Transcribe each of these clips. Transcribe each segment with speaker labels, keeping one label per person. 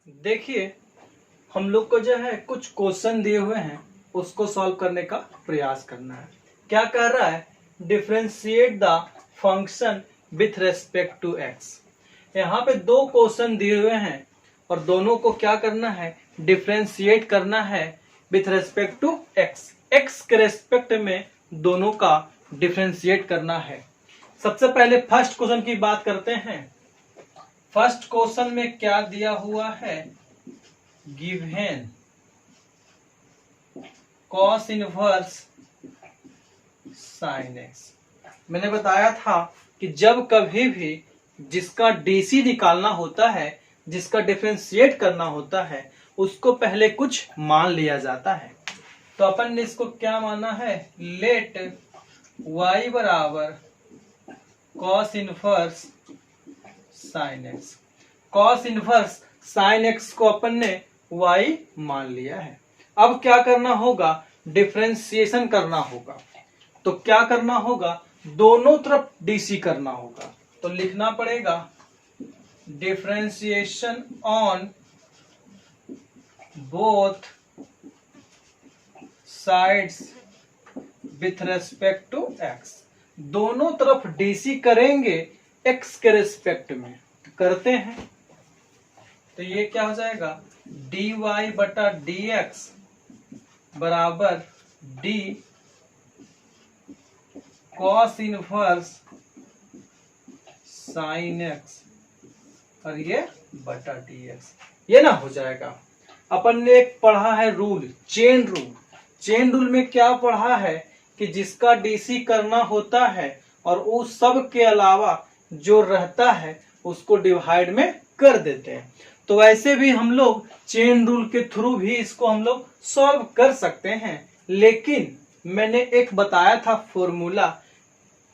Speaker 1: देखिए, हम लोग को जो है कुछ क्वेश्चन दिए हुए हैं, उसको सॉल्व करने का प्रयास करना है। क्या कह रहा है? Differentiate the function with respect to x. यहाँ पे दो क्वेश्चन दिए हुए हैं और दोनों को क्या करना है? डिफरेंशिएट करना है with respect to x. X के रेस्पेक्ट में दोनों का डिफरेंशिएट करना है। सबसे पहले फर्स्ट क्वेश्चन की बात करते हैं। फर्स्ट क्वेश्चन में क्या दिया हुआ है? Given cos inverse sine x. मैंने बताया था कि जब कभी भी जिसका डीसी निकालना होता है, जिसका डिफरेंशिएट करना होता है, उसको पहले कुछ मान लिया जाता है। तो अपन ने इसको क्या माना है? लेट y बराबर cos inverse sine x. Cos inverse sine x को अपन ने y मान लिया है। अब क्या करना होगा? डिफरेंशिएशन करना होगा। तो क्या करना होगा? दोनों तरफ डीसी करना होगा। तो लिखना पड़ेगा differentiation on both sides with respect to x. दोनों तरफ डीसी करेंगे एक्स के रेस्पेक्ट में। करते हैं तो ये क्या हो जाएगा? dy बटा dx बराबर d cos inverse sine x और ये बटा dx। ये ना हो जाएगा। अपन ने एक पढ़ा है rule, chain rule. Chain rule में क्या पढ़ा है कि जिसका डीसी करना होता है और उस सब के अलावा जो रहता है उसको डिवाइड में कर देते हैं। तो वैसे भी हम लोग चेन रूल के थ्रू भी इसको हम लोग सॉल्व कर सकते हैं। लेकिन मैंने एक बताया था फॉर्मूला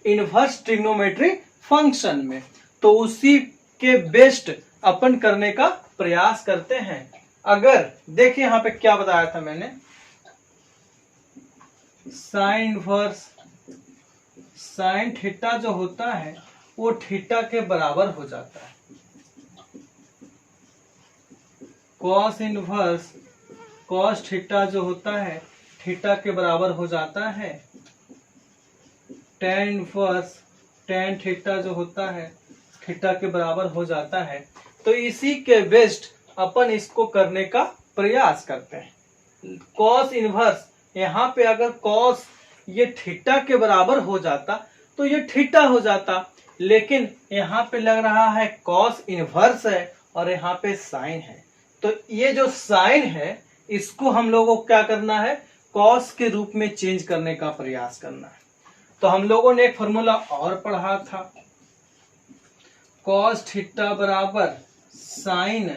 Speaker 1: इनवर्स ट्रिग्नोमेट्री फंक्शन में, तो उसी के बेस्ट अपन करने का प्रयास करते हैं। अगर देखिए यहाँ पे क्या बताया था मैंने, साइन इनवर्स साइन थीटा जो होता है वो थीटा के बराबर हो जाता है। कॉस इनवर्स कॉस थीटा जो होता है थीटा के बराबर हो जाता है। टेन इनवर्स टेन थीटा जो होता है थीटा के बराबर हो जाता है। तो इसी के बेस्ट अपन इसको करने का प्रयास करते हैं। कॉस इनवर्स, यहाँ पे अगर कॉस ये थीटा के बराबर हो जाता तो ये थीटा हो जाता, लेकिन यहाँ पे लग रहा है कॉस इनवर्स है और यहाँ पे साइन है। तो ये जो साइन है इसको हम लोगों को क्या करना है? कॉस के रूप में चेंज करने का प्रयास करना है। तो हम लोगों ने एक फॉर्मूला और पढ़ा था, कॉस थीटा बराबर साइन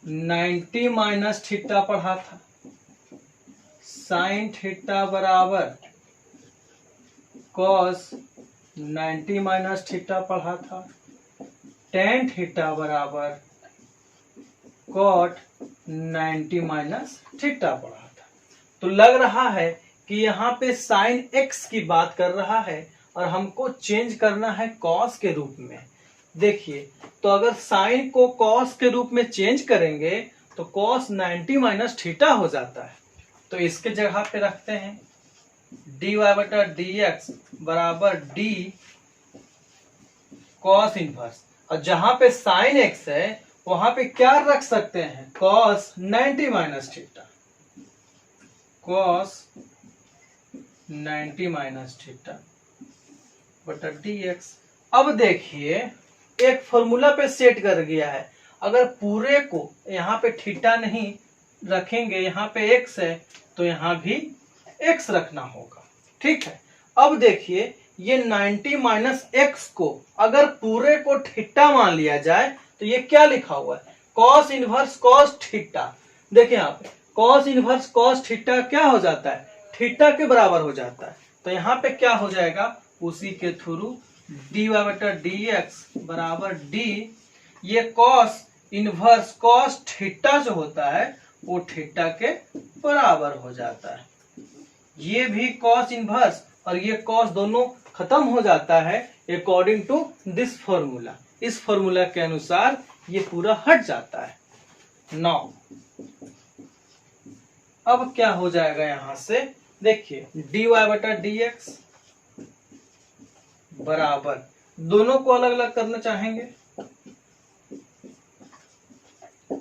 Speaker 1: 90 माइनस थीटा पढ़ा था। साइन थीटा बराबर कॉस 90 माइनस थीटा पढ़ा था। टेन थीटा बराबर कॉट 90 माइनस थीटा पढ़ा था। तो लग रहा है कि यहाँ पे साइन एक्स की बात कर रहा है और हमको चेंज करना है कॉस के रूप में। देखिए, तो अगर साइन को कॉस के रूप में चेंज करेंगे तो कॉस 90 माइनस थीटा हो जाता है। तो इसके जगह पे रखते हैं dy बटा dx बराबर d कॉस इनवर्स, और जहां पे साइन एक्स है वहां पे क्या रख सकते हैं? Cos 90 minus theta, cos 90 minus theta बटा dx। अब देखिए एक फॉर्मूला पे सेट कर गया है। अगर पूरे को यहाँ पे थीटा नहीं रखेंगे, यहाँ पे x है तो यहाँ भी x रखना होगा। ठीक है। अब देखिए ये 90 माइनस एक्स को अगर पूरे को थीटा मान लिया जाए तो ये क्या लिखा हुआ है? Cos inverse cos theta. देखिए यहाँ पे कॉस इनवर्स कॉस थीटा क्या हो जाता है? थीटा के बराबर हो जाता है। तो यहाँ पे क्या हो जाएगा? उसी के थ्रू dy बटा dx बराबर d, ये कॉस इनवर्स कॉस थीटा जो होता है वो थीटा के बराबर हो जाता है। ये भी कॉस इनवर्स और ये कॉस दोनों खत्म हो जाता है अकॉर्डिंग टू दिस फॉर्मूला। इस फॉर्मूला के अनुसार ये पूरा हट जाता है। 9। अब क्या हो जाएगा यहां से, देखिए dy बटा dx बराबर, दोनों को अलग अलग करना चाहेंगे,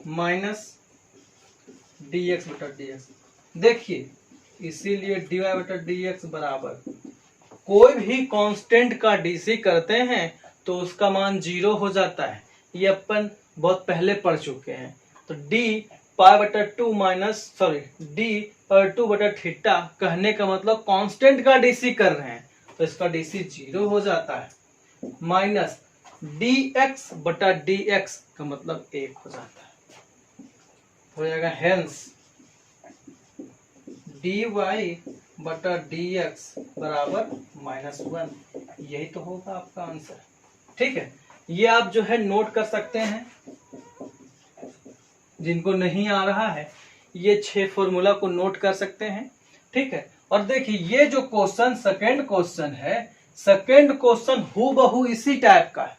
Speaker 1: माइनस dx बटा dx। देखिए इसीलिए dy बटा dx बराबर, कोई भी कांस्टेंट का डीसी करते हैं तो उसका मान 0 हो जाता है, ये अपन बहुत पहले पढ़ चुके हैं। तो d पाई बटा 2 माइनस सॉरी d पाई 2 बटा थीटा कहने का मतलब कांस्टेंट का डीसी कर रहे हैं, तो इसका डीसी 0 हो जाता है, माइनस dx बटा dx का मतलब 1 हो जाता है, हो जाएगा हेंस dy बटा dx बराबर -1। यही तो होगा आपका आंसर। ठीक है, ये आप जो है नोट कर सकते हैं, जिनको नहीं आ रहा है ये 6 फॉर्मूला को नोट कर सकते हैं। ठीक है, और देखिए ये जो क्वेश्चन सेकंड क्वेश्चन है, सेकंड क्वेश्चन हूबहू इसी टाइप का है।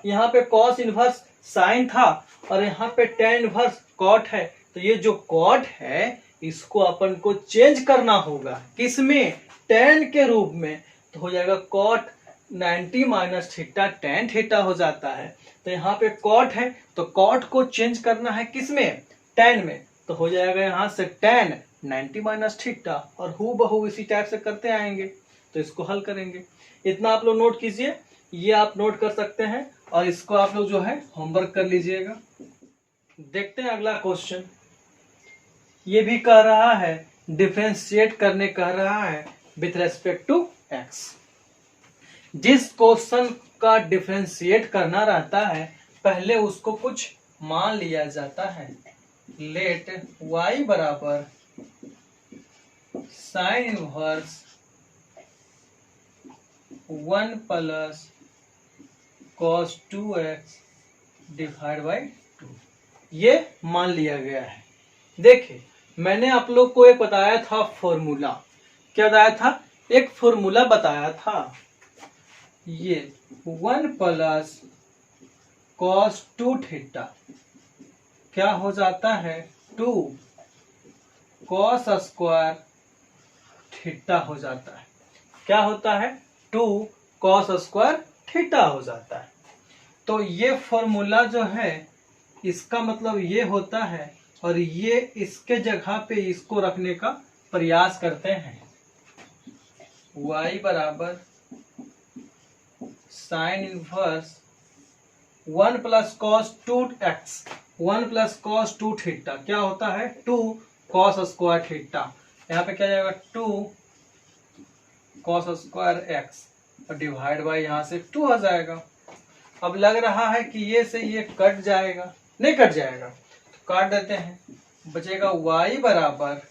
Speaker 1: यहाँ पे कॉस इनवर्स साइन था और यहाँ पे टेन इनवर्स कॉट है, तो ये जो कॉट है इसको अपन को चेंज करना होगा, किसमें, टेन के रूप में, तो हो जाएगा cot 90 minus theta tan theta हो जाता है। तो यहाँ पे कॉट है तो कॉट को चेंज करना है किसमें, टेन में, तो हो जाएगा यहाँ से टेन 90 माइनस थीटा, और हूबहू इसी टाइप से करते आएंगे, तो इसको हल करेंगे। इतना आप लोग नोट कीजिए, ये आप नोट कर सकते हैं और इसको आप लोग जो है होमवर्क कर लीजिएगा। देखते हैं अगला क्वेश्चन, ये भी कह रहा है डिफरेंशिएट करने कह रहा है विथ रेस्पेक्ट टू x। जिस क्वेश्चन का डिफरेंशिएट करना रहता है पहले उसको कुछ मान लिया जाता है। लेट y बराबर sine inverse 1 plus cos 2x divide by 2, ये मान लिया गया है। देखिए मैंने आप लोग को एक बताया था फॉर्मूला, क्या बताया था, एक फॉर्मूला बताया था, ये 1 प्लस cos 2 थीटा क्या हो जाता है 2 cos स्क्वायर थीटा हो जाता है। क्या होता है 2 cos स्क्वायर थीटा हो जाता है। तो ये फॉर्मूला जो है इसका मतलब ये होता है, और ये इसके जगह पे इसको रखने का प्रयास करते हैं। y बराबर sine inverse 1 plus cos 2x 1 plus cos 2 theta क्या होता है 2 कॉस स्क्वायर थीटा, यहाँ पे क्या जाएगा 2 कॉस स्क्वायर x और डिवाइड बाई यहाँ से 2 आ जाएगा। अब लग रहा है कि ये से ये कट जाएगा, नहीं कट जाएगा तो काट देते हैं, बचेगा y बराबर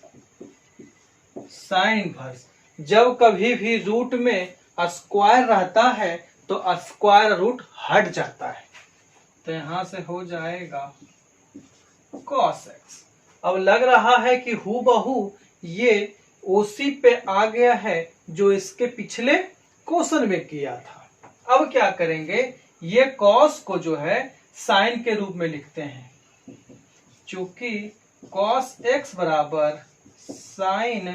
Speaker 1: साइन इनवर्स, जब कभी भी रूट में स्क्वायर रहता है तो स्क्वायर रूट हट जाता है, तो यहां से हो जाएगा cos x। अब लग रहा है कि हूबहू ये उसी पे आ गया है जो इसके पिछले क्वेश्चन में किया था। अब क्या करेंगे, ये cos को जो है साइन के रूप में लिखते हैं, चूंकि cos x बराबर साइन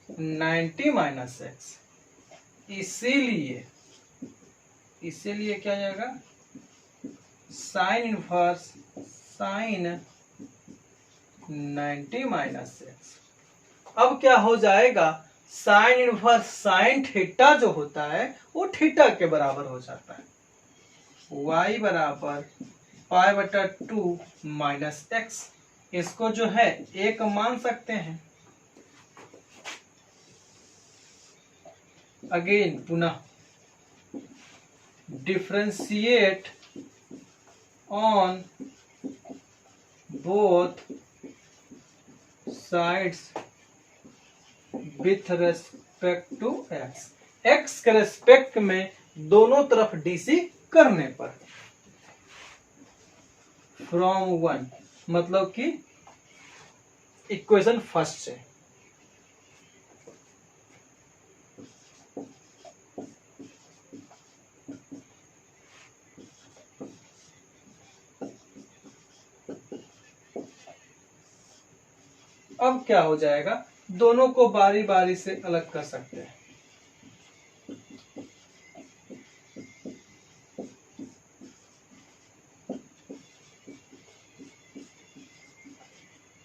Speaker 1: 90 माइनस एक्स, इसीलिए क्या जाएगा sine inverse sine 90 minus x. अब क्या हो जाएगा, साइन इनवर्स साइन थीटा जो होता है वो थीटा के बराबर हो जाता है। y बराबर पाई बटा 2 माइनस एक्स, इसको जो है एक मान सकते हैं। अगेन पुनः differentiate on both sides with respect to x, x के रेस्पेक्ट में दोनों तरफ डीसी करने पर, फ्रॉम 1 मतलब कि इक्वेशन फर्स्ट से। अब क्या हो जाएगा, दोनों को बारी बारी से अलग कर सकते हैं।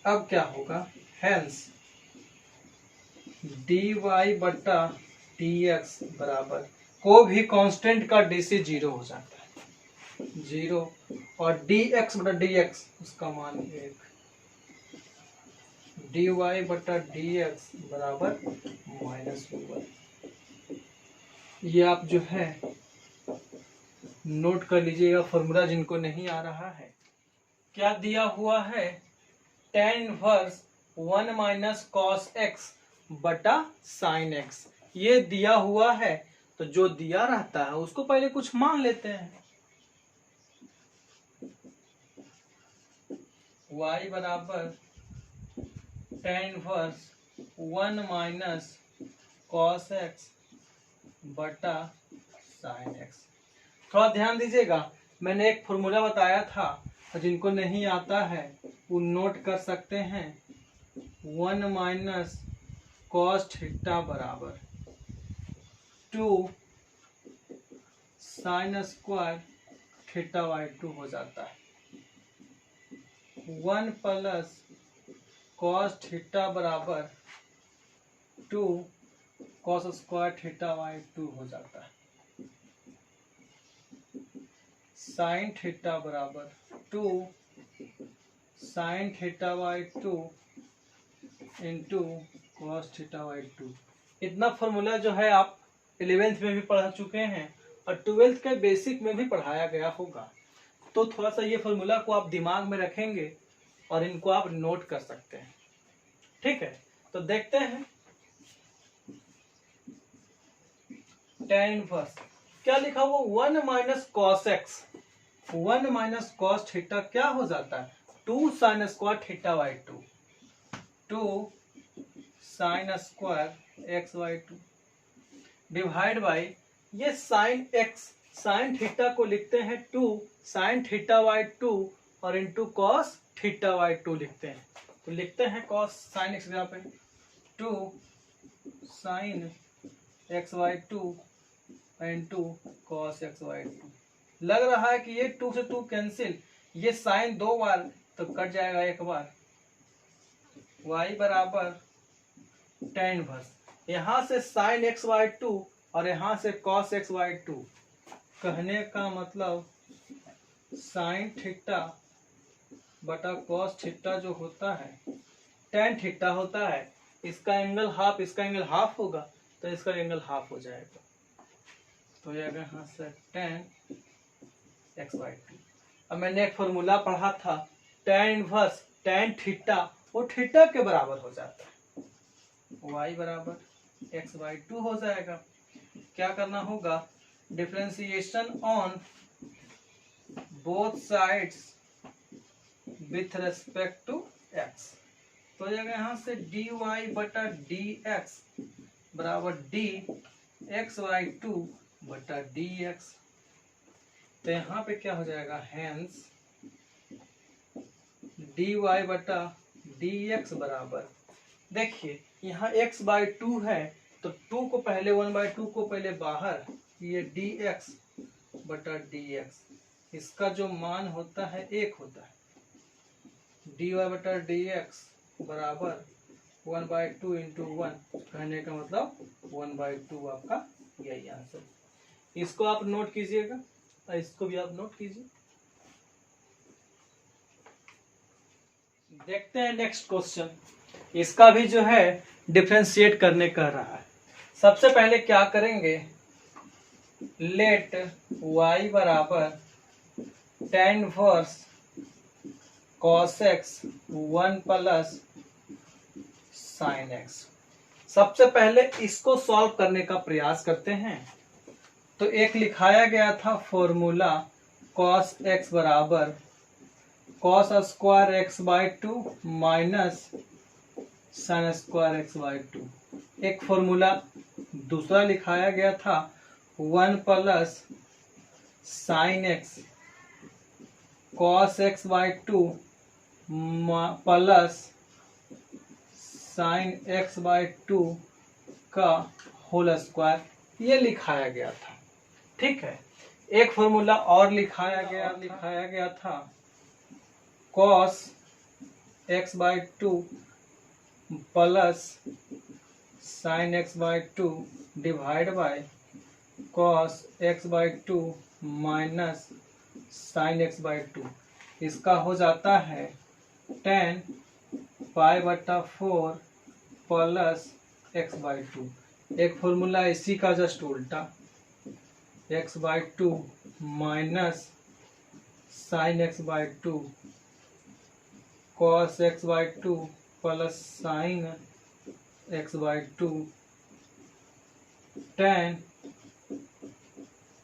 Speaker 1: अब क्या होगा, हेंस dy बट्टा dx बराबर, को भी कांस्टेंट का d से 0 हो जाता है, 0, और dx बटा dx उसका मान 1, dy बटा dx बराबर -1। ये आप जो है नोट कर लीजिएगा फॉर्मूला जिनको नहीं आ रहा है। क्या दिया हुआ है, tan inverse 1 minus cos x बटा साइन एक्स, ये दिया हुआ है। तो जो दिया रहता है उसको पहले कुछ मान लेते हैं। y बराबर tan inverse 1 minus cos x बटा साइन एक्स। थोड़ा ध्यान दीजिएगा, मैंने एक फॉर्मूला बताया था, जिनको नहीं आता है वो नोट कर सकते हैं। 1 माइनस कॉस थीटा बराबर 2 साइन स्क्वायर थीटा बाई 2 हो जाता है। 1 प्लस कॉस थीटा बराबर 2 कॉस स्क्वायर थीटा बाई 2 हो जाता है। साइन थीटा बराबर 2 sine theta by 2 into cos theta by 2। इतना फॉर्मूला जो है आप 11th में भी पढ़ चुके हैं और 12th के बेसिक में भी पढ़ाया गया होगा। तो थोड़ा सा ये फॉर्मूला को आप दिमाग में रखेंगे और इनको आप नोट कर सकते हैं। ठीक है, तो देखते हैं tan इनवर्स क्या लिखा हुआ, 1 minus cos x, 1 minus cos theta क्या हो जाता है, 2 sine square theta by 2, 2 sine square x by 2 divide by, ये साइन एक्स साइन थीटा को लिखते हैं 2 साइन थीटा बाई 2 और इंटू कॉस थीटा बाई 2 लिखते हैं। तो लिखते हैं कॉस साइन एक्स यहाँ पे 2 sign x by 2 into cos x by 2। लग रहा है कि ये 2 से 2 कैंसिल, ये साइन 2 बार तो कट जाएगा 1 बार। y बराबर tan इनवर्स, यहाँ से साइन एक्स बाई 2 और यहाँ से कॉस एक्स बाई 2, कहने का मतलब साइन थीटा बटा कॉस थीटा जो होता है tan थीटा होता है, इसका एंगल हाफ, इसका एंगल हाफ होगा तो इसका एंगल हाफ हो जाएगा। तो ये यहाँ से tan एक्स बाई 2। अब मैंने एक फॉर्मूला पढ़ा था tan इनवर्स tan थीटा, वो थीटा के बराबर हो जाता है, y बराबर एक्स बाई 2 हो जाएगा। क्या करना होगा, differentiation on both sides with respect to x। तो यहाँ से dy बटा dx बराबर d एक्स बाई 2 बटा dx। तो यहाँ पे क्या हो जाएगा, हेंस dy बटा dx बराबर, देखिए यहाँ x बाई 2 है तो 2 को पहले 1 बाई 2 को पहले बाहर, ये dx बटा dx, इसका जो मान होता है 1 होता है। dy बटा dx बराबर 1 बाई 2 इंटू 1, कहने का मतलब 1 बाई 2 आपका यही आंसर। इसको आप नोट कीजिएगा और इसको भी आप नोट कीजिए। देखते हैं नेक्स्ट क्वेश्चन, इसका भी जो है डिफरेंशिएट करने कह रहा है। सबसे पहले क्या करेंगे, लेट y बराबर tan inverse cos x 1 plus sin x। सबसे पहले इसको सॉल्व करने का प्रयास करते हैं। तो एक लिखाया गया था फॉर्मूला cos x बराबर cos square x by 2 minus sine square x by 2। एक फॉर्मूला दूसरा लिखाया गया था 1 plus sine x cos x by 2 plus sine x by two का होल स्क्वायर, ये लिखाया गया था। ठीक है, एक फॉर्मूला और लिखाया गया था cos x by two plus sine x by two divide by cos x by two minus sine x by two. इसका हो जाता है टेन पाई बटा four plus x by two. एक फॉर्मूला इसी का जस्ट उल्टा, x by two minus sine x by two cos x by two plus sine x by two tan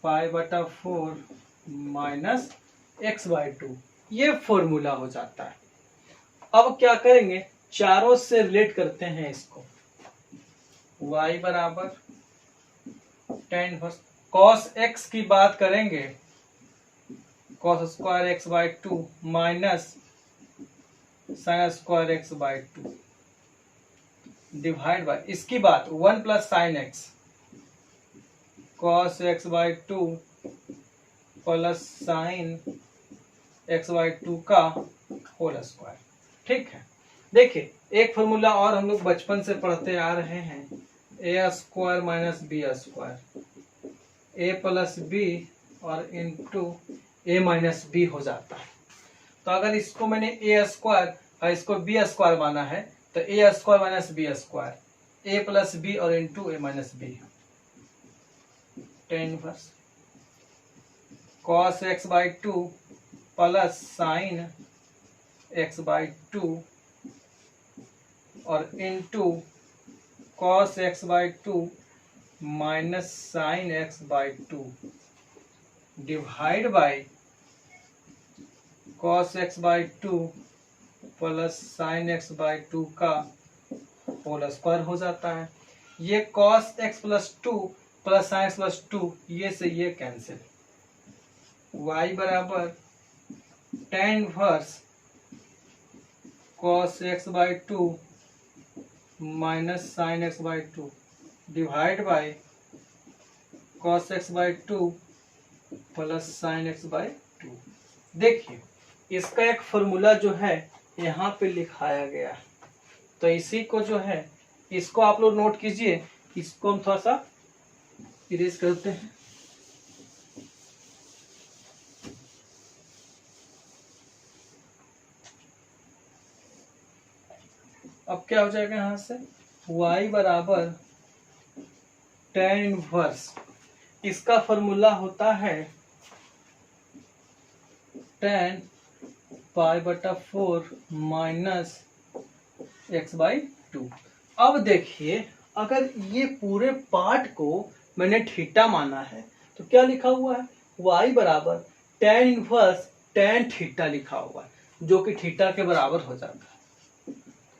Speaker 1: pi बटा four minus x by two, ये formula हो जाता है। अब क्या करेंगे, चारों से रिलेट करते हैं इसको। y बराबर टेन इनवर्स कॉस एक्स की बात करेंगे, cos square x by two minus sine square x by two divide by इसकी बात one plus sine x cos x by two plus sine x by two का whole square. ठीक है, देखिए एक फॉर्मूला और हम लोग बचपन से पढ़ते आ रहे हैं, ए square minus b square, a plus b और इंटू ए माइनस बी हो जाता है। तो अगर इसको मैंने ए स्क्वायर और इसको बी स्क्वायर माना है तो a square minus b square, a plus b और into a minus b, tan inverse cos x by two plus sine x by two और into cos x by two minus sine x by two divide by cos x by two plus sine x by two का whole square हो जाता है। ये cos x plus two plus sine x plus two, ये से ये cancel, y बराबर ten inverse cos x by two minus sine x by two divide by cos x by two plus sine x by to. देखिए इसका एक formula जो है यहाँ पे लिखाया गया है, तो इसी को जो है इसको आप लोग नोट कीजिए, इसको हम थोड़ा सा इरेज करते हैं। अब क्या हो जाएगा यहाँ से, y बराबर टेन इनवर्स, इसका फॉर्मूला होता है टेन पाई बटा four minus x by two. अब देखिए अगर ये पूरे पार्ट को मैंने थीटा माना है तो क्या लिखा हुआ है, y बराबर टेन इनवर्स टेन थीटा लिखा हुआ है, जो कि थीटा के बराबर हो जाता है।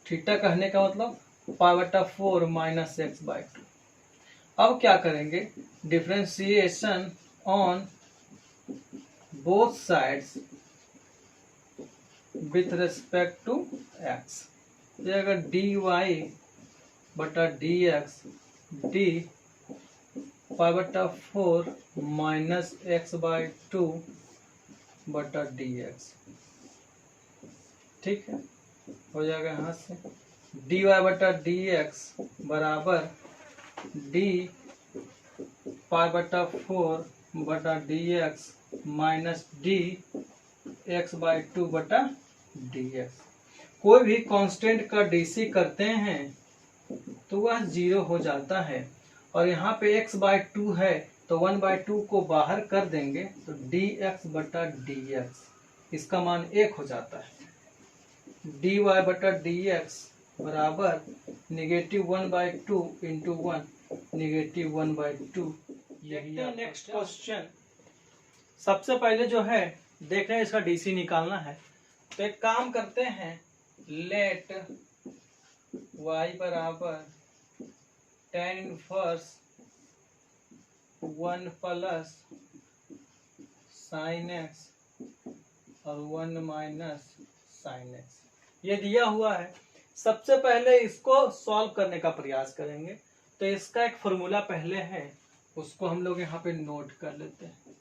Speaker 1: थीटा कहने का मतलब पाई बटा four minus x by two. अब क्या करेंगे, differentiation on both sides with respect to x. अगर डी वाई बटा डी एक्स डी पाई बटा four minus x by two बटा डी एक्स, ठीक है, हो जाएगा यहाँ से डी वाई बटा डी एक्स बराबर डी पाई बटा फोर बटा d x minus d x by two बटा डी एक्स। कोई भी कांस्टेंट का डीसी करते हैं तो वह जीरो हो जाता है, और यहाँ पे x बाई टू है तो 1/2 को बाहर कर देंगे तो dx बटा dx, इसका मान 1 हो जाता है। dy बटा dx बराबर -1/2 इंटू 1 -1/2। यही है नेक्स्ट क्वेश्चन। सबसे पहले जो है देख रहे हैं इसका डीसी निकालना है, तो एक काम करते हैं, लेट y बराबर tan inverse 1 plus sine x और 1 माइनस साइन एक्स, ये दिया हुआ है। सबसे पहले इसको सॉल्व करने का प्रयास करेंगे। तो इसका एक फॉर्मूला पहले है, उसको हम लोग यहाँ पे नोट कर लेते हैं।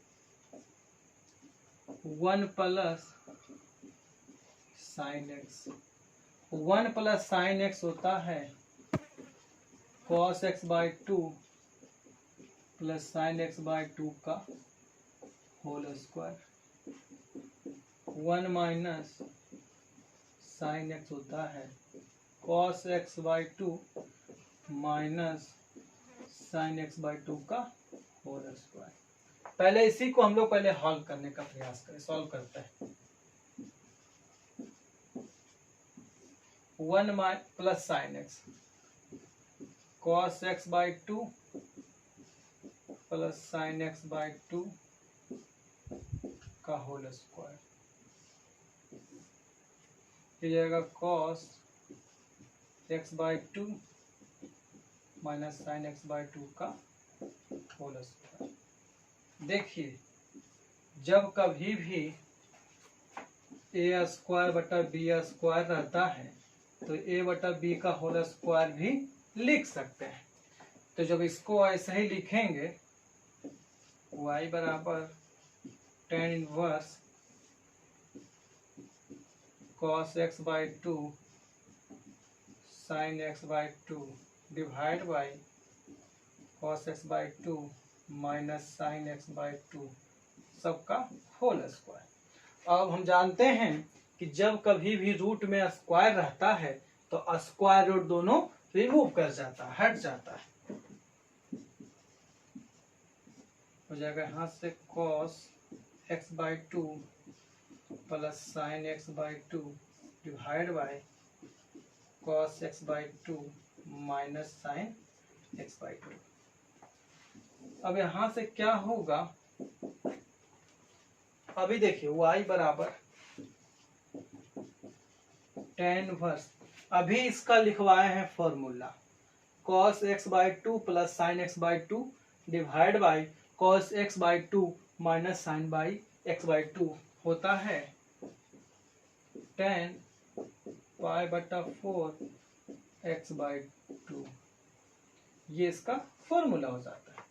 Speaker 1: 1 plus sine x, 1 plus sine x होता है cos x by 2 plus sine x by 2 का whole square. 1 minus sine x होता है cos x by 2 minus sine x by 2 का होल स्क्वायर। पहले इसी को हम लोग पहले हल करने का प्रयास करें, सॉल्व करते हैं। 1 plus sine x cos x by 2 plus sine x by 2 का होल स्क्वायर। ये जाएगा cos x by 2 minus sine x by 2 का होल स्क्वायर। देखिए, जब कभी भी ए स्क्वायर बटा बी स्क्वायर रहता है तो ए बटा बी का होल स्क्वायर भी लिख सकते हैं। तो जब इसको ऐसे ही लिखेंगे, y बराबर tan inverse cos x by 2 sin x by 2 divide by cos x by 2 minus sin x by 2 सबका होल स्क्वायर। अब हम जानते हैं कि जब कभी भी रूट में स्क्वायर रहता है तो स्क्वायर रूट दोनों रिमूव कर जाता है, हट जाता है। हो जाएगा यहाँ से cos x by 2 plus sine x by 2 divide by cos x by 2 minus sine x by 2। अब यहाँ से क्या होगा, अभी देखिए y बराबर tan इनवर्स, अभी इसका लिखवाए हैं formula cos x by 2 plus sine x by 2 divide by cos x by 2 minus sine by x by 2 होता है tan पाई बटा 4 x बाई 2। ये इसका फॉर्मूला हो जाता है।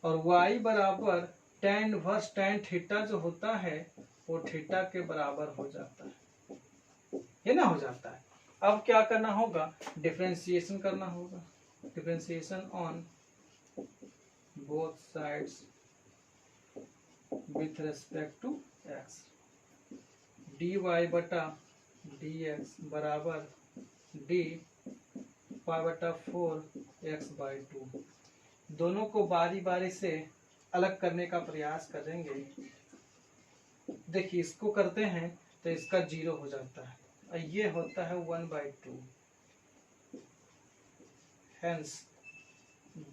Speaker 1: और y बराबर tan इनवर्स tan थीटा जो होता है वो थीटा के बराबर हो जाता है, ये ना हो जाता है। अब क्या करना होगा, डिफरेंशिएशन करना होगा। Differentiation on both sides with respect to x। dy बटा dx बराबर d पाई बटा 4 x बाई 2। दोनों को बारी बारी से अलग करने का प्रयास करेंगे। देखिए, इसको करते हैं तो इसका 0 हो जाता है और ये होता है 1 बाई 2। हेंस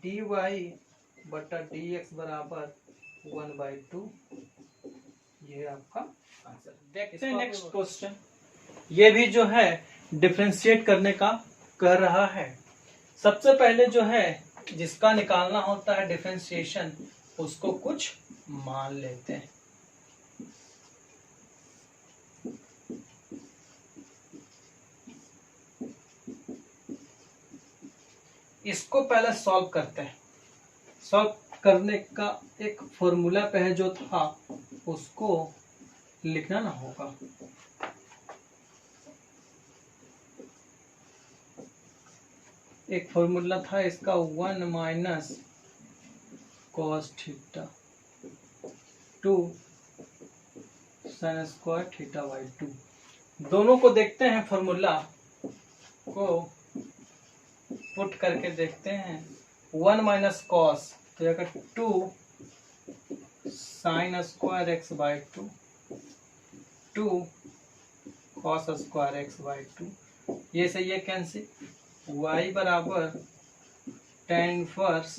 Speaker 1: dy बटा dx बराबर 1 बाई 2। ये आपका आंसर। देखते हैं नेक्स्ट क्वेश्चन। ये भी जो है डिफरेंशिएट करने का कह रहा है। सबसे पहले जो है जिसका निकालना होता है डिफरेंशिएशन, उसको कुछ मान लेते हैं। इसको पहले सॉल्व करते हैं। सॉल्व करने का एक फॉर्मूला पहले जो था उसको लिखना ना होगा। एक फॉर्मूला था इसका 1 minus cos theta 2 sine square theta by 2। दोनों को देखते हैं, फॉर्मूला को पुट करके देखते हैं। 1 माइनस कॉस तो जाएगा 2 sine square x by 2 cos square x by 2। ये से ये कैंसिल। y बराबर tan inverse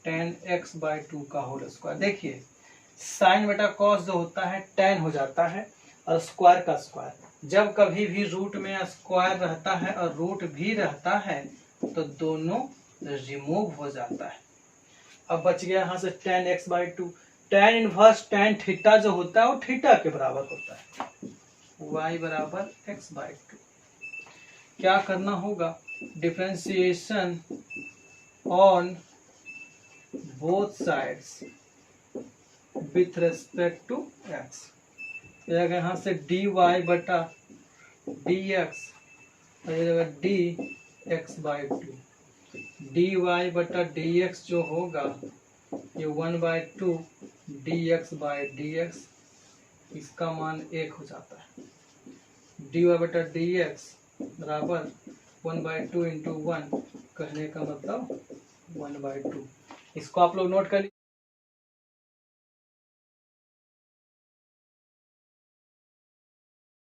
Speaker 1: tan x by 2 का होल स्क्वायर। देखिए, साइन बटा कॉस जो होता है tan हो जाता है और स्क्वायर का स्क्वायर। जब कभी भी रूट में स्क्वायर रहता है और रूट भी रहता है तो दोनों रिमूव हो जाता है। अब बच गया यहाँ से tan x by 2। tan inverse tan theta जो होता है वो थीटा के बराबर होता है। y बराबर x बाई 2। क्या करना होगा, differentiation on both sides with respect to x. यहाँ से डी वाई बटा d x, d x by two, d y बटा डी एक्स जो होगा ये 1/2 d x by d x, इसका मान 1 हो जाता है। डी वाई बटा डी एक्स बराबर 1/2 × 1, कहने का मतलब 1/2। इसको आप लोग नोट कर लीजिए।